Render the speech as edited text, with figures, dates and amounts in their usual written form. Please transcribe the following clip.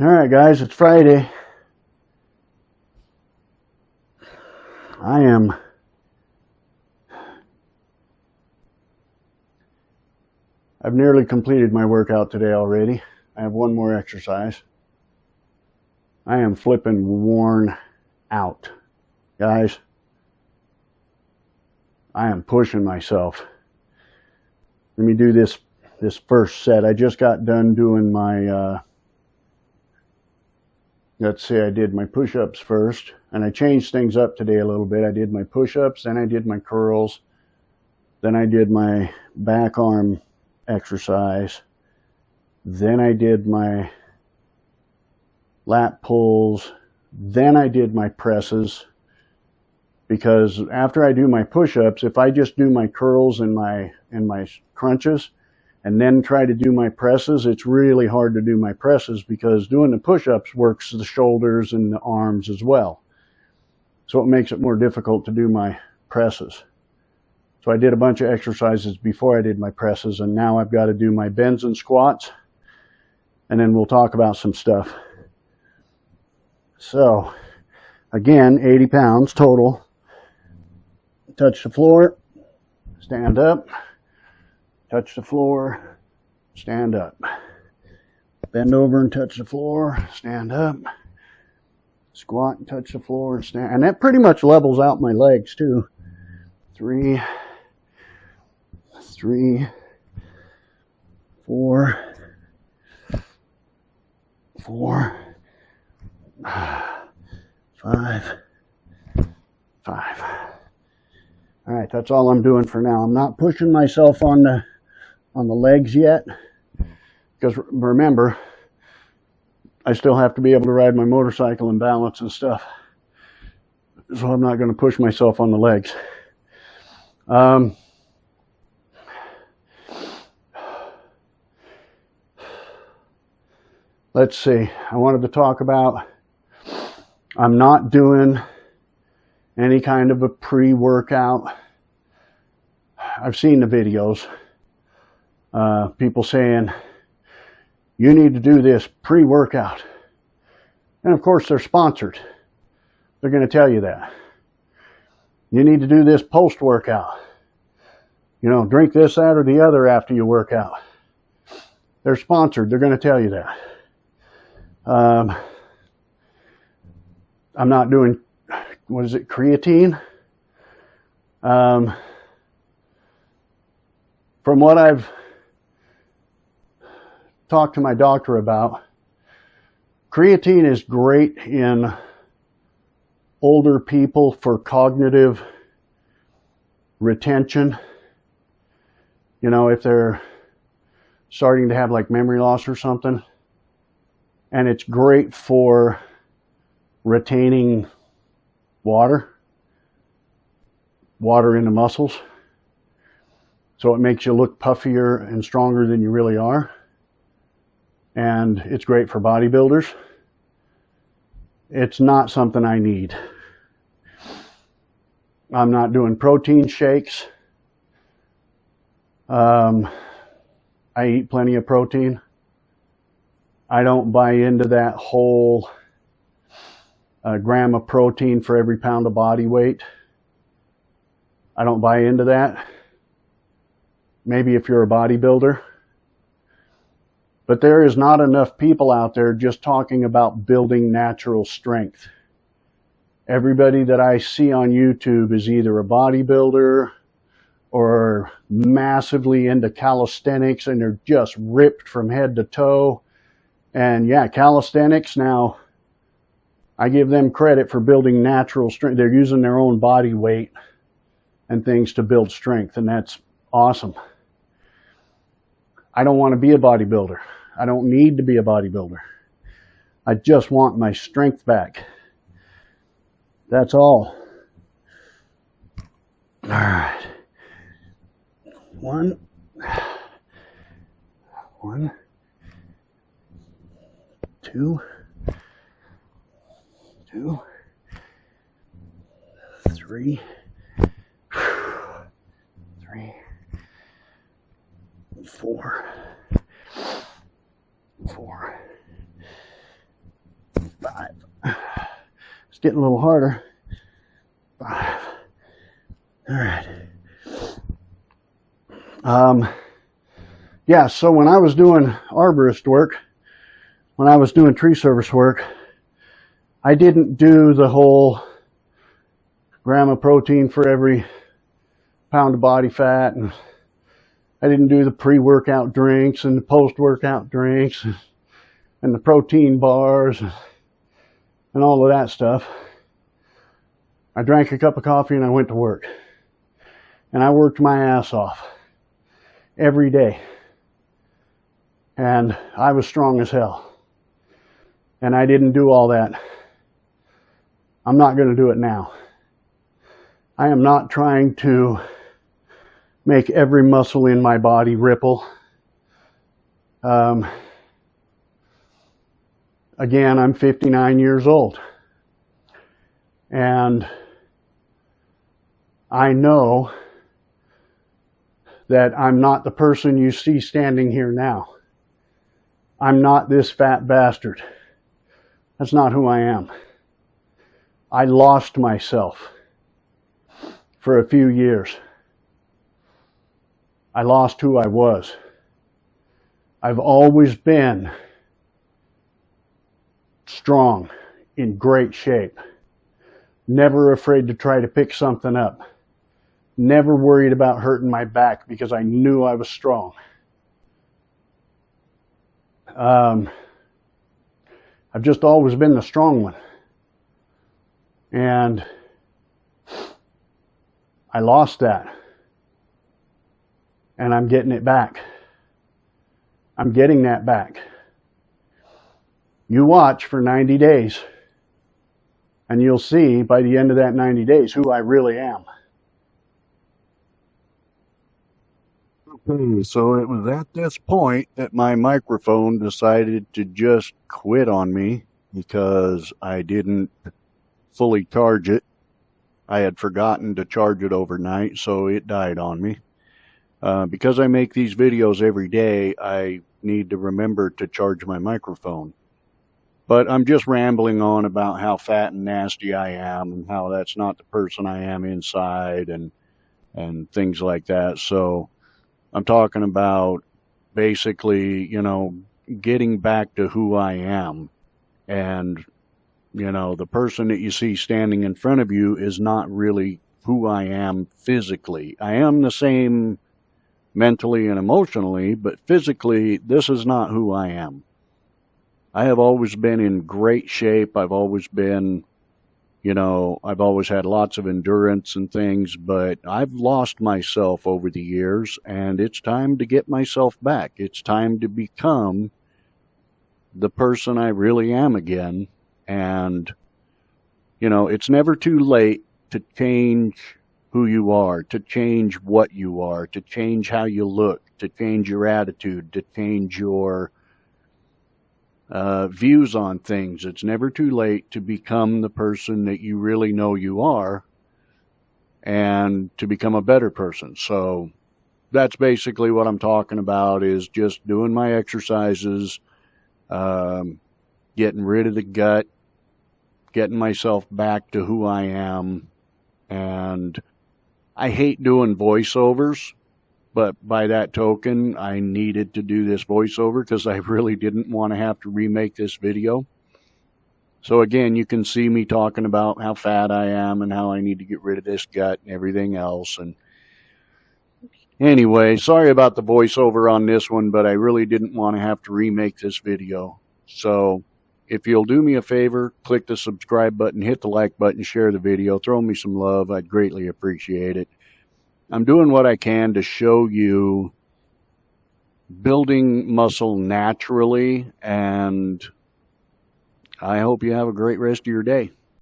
All right, guys, it's Friday. I've nearly completed my workout today already. I have one more exercise. I am flipping worn out. Guys, I am pushing myself. Let me do this first set. I just got done doing my, let's see, I did my push-ups first, and I changed things up today a little bit. I did my push-ups, then I did my curls, then I did my back arm exercise, then I did my lat pulls, then I did my presses, because after I do my push-ups, if I just do my curls and my crunches and then try to do my presses, it's really hard to do my presses because doing the push-ups works the shoulders and the arms as well. So it makes it more difficult to do my presses. So I did a bunch of exercises before I did my presses, and now I've got to do my bends and squats, and then we'll talk about some stuff. So again, 80 pounds total. Touch the floor, stand up, touch the floor, stand up. Bend over and touch the floor, stand up. Squat and touch the floor and stand. And that pretty much levels out my legs too. 3, 4, 5. All right, that's all I'm doing for now. I'm not pushing myself on the legs yet, because remember, I still have to be able to ride my motorcycle and balance and stuff. So I'm not going to push myself on the legs. Let's see. I wanted to talk about, I'm not doing any kind of a pre-workout. I've seen the videos. People saying, you need to do this pre-workout. And of course they're sponsored. They're going to tell you that. You need to do this post-workout. You know, drink this, that, or the other after you work out. They're sponsored. They're going to tell you that. I'm not doing, what is it, creatine? From what I've talked to my doctor about, creatine is great in older people for cognitive retention. You know, if they're starting to have like memory loss or something. And it's great for retaining water in the muscles. So it makes you look puffier and stronger than you really are. And it's great for bodybuilders. It's not something I need. I'm not doing protein shakes. I eat plenty of protein. I don't buy into that whole gram of protein for every pound of body weight. I don't buy into that. Maybe if you're a bodybuilder. But there is not enough people out there just talking about building natural strength. Everybody that I see on YouTube is either a bodybuilder or massively into calisthenics, and they're just ripped from head to toe. And yeah, calisthenics, now I give them credit for building natural strength. They're using their own body weight and things to build strength, and that's awesome. I don't want to be a bodybuilder. I don't need to be a bodybuilder. I just want my strength back. That's all. All right. 1, 2, 3, 4, getting a little harder. 5. All right. Yeah, so when I was doing arborist work, when I was doing tree service work, I didn't do the whole gram of protein for every pound of body fat, and I didn't do the pre-workout drinks and the post-workout drinks and the protein bars and all of that stuff. I drank a cup of coffee and I went to work. And I worked my ass off every day. And I was strong as hell. And I didn't do all that. I'm not going to do it now. I am not trying to make every muscle in my body ripple. Again, I'm 59 years old. And I know that I'm not the person you see standing here now. I'm not this fat bastard. That's not who I am. I lost myself for a few years. I lost who I was. I've always been strong, in great shape, never afraid to try to pick something up, never worried about hurting my back because I knew I was strong. I've just always been the strong one. And I lost that. And I'm getting it back. I'm getting that back. You watch for 90 days. And you'll see by the end of that 90 days who I really am. Okay, so it was at this point that my microphone decided to just quit on me because I didn't fully charge it. I had forgotten to charge it overnight, so it died on me. Because I make these videos every day, I need to remember to charge my microphone. But I'm just rambling on about how fat and nasty I am and how that's not the person I am inside and things like that. So I'm talking about basically, getting back to who I am. And, the person that you see standing in front of you is not really who I am physically. I am the same mentally and emotionally, but physically, this is not who I am. I have always been in great shape. I've always been, I've always had lots of endurance and things, but I've lost myself over the years, and it's time to get myself back. It's time to become the person I really am again. And, it's never too late to change who you are, to change what you are, to change how you look, to change your attitude, to change your views on things. It's never too late to become the person that you really know you are and to become a better person. So that's basically what I'm talking about, is just doing my exercises, getting rid of the gut, getting myself back to who I am. And I hate doing voiceovers, but by that token, I needed to do this voiceover because I really didn't want to have to remake this video. So again, you can see me talking about how fat I am and how I need to get rid of this gut and everything else. And anyway, sorry about the voiceover on this one, but I really didn't want to have to remake this video. So if you'll do me a favor, click the subscribe button, hit the like button, share the video, throw me some love. I'd greatly appreciate it. I'm doing what I can to show you building muscle naturally, and I hope you have a great rest of your day.